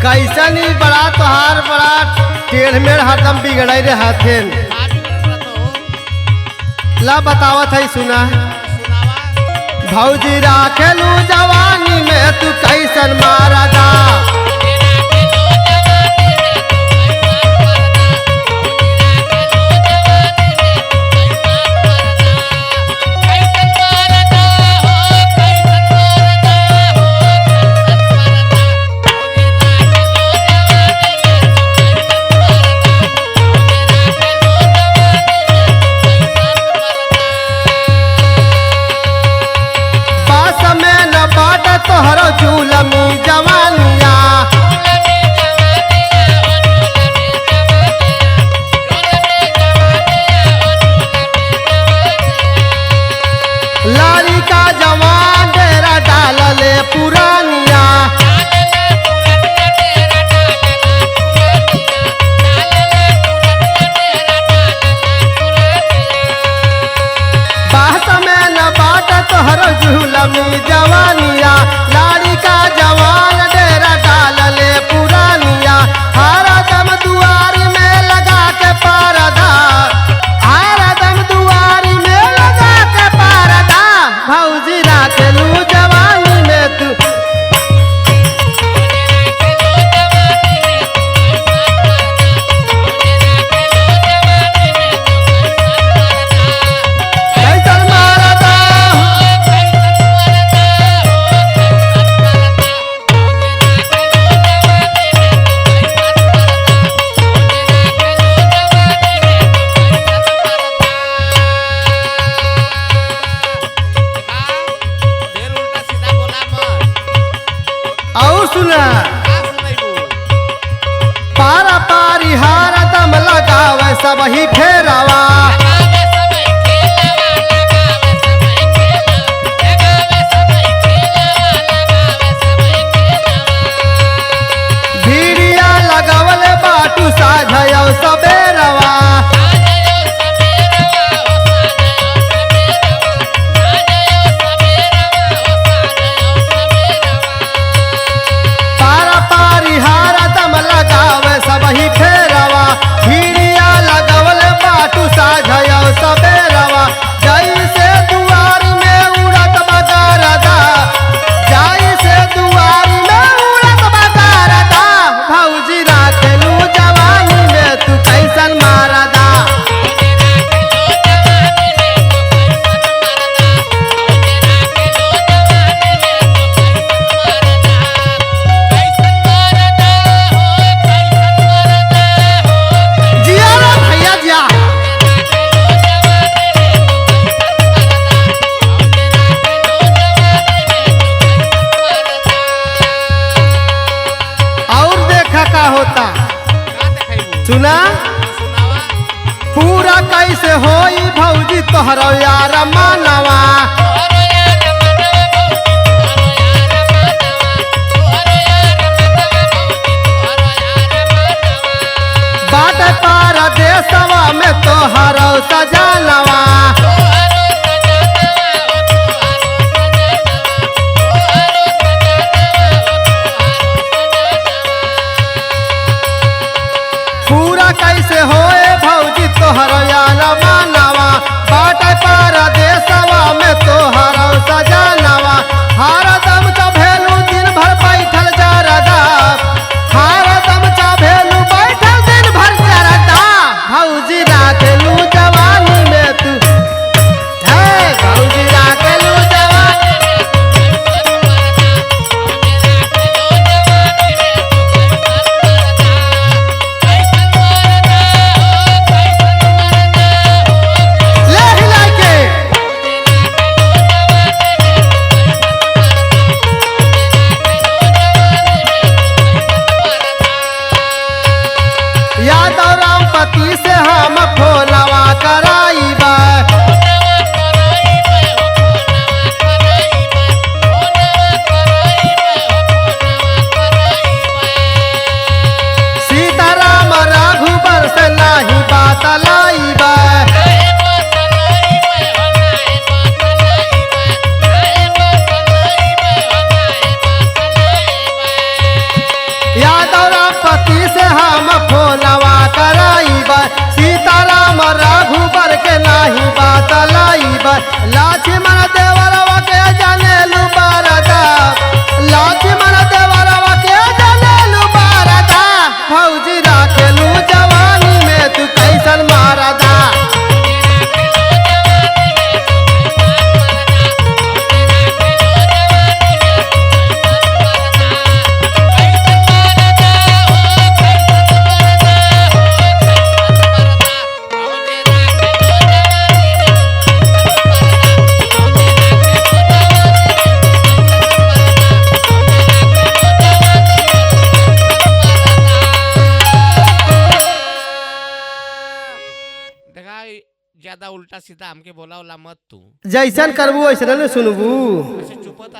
कैसन ही बड़ा तोहार बड़ा टेढ़ मेढ़ हरदम बिगड़े रहते। ला बतावत है सुना भौजी राखेलू जवानी में तू कैसन मारदा। तोहरो झूलमी जवानिया लारी का जवान डेरा डाल ले पुरानिया। बास में न बाट तोहरो झूलमी जवानिया लाड़ी का जवान डेरा डाल ले पुरानिया। हरा दम दुआरी में लगा के परदा हरा दम दुआरी में लगा के परदा भौजी राखेलू जवानी में तू। सुना पारा पारी हारा दम लगावे सब ही फेरावा। भीड़िया लगावले बाटू साझयो सबेरवा। सबही फेरवा भीड़िया लगवल बाटू साझयो सबेरवा। जैसे दुआरी में उड़त बगरदा जैसे दुआरी में उड़त बगरदा भौजी राखेलू जवानी में तू कैसन मारदा। होता सुना पूरा कैसे होई भौजी तोहरो यार मानवा। बाट पार देशवा में तोहरो सजनवा। कैसे होए भौजी तोहरो यार मानवा बाट पार देशवा में तोहर लक्ष्मण देवरवा के जनेलू बरदा लक्ष्मण देवरवा के जनेलू बरदा भौजी राखेलू जवानी में तू कैसन मारदा ज्यादा उल्टा सीधा हमके बोला मत तू जैसन करबू वैसन सुनबू चुप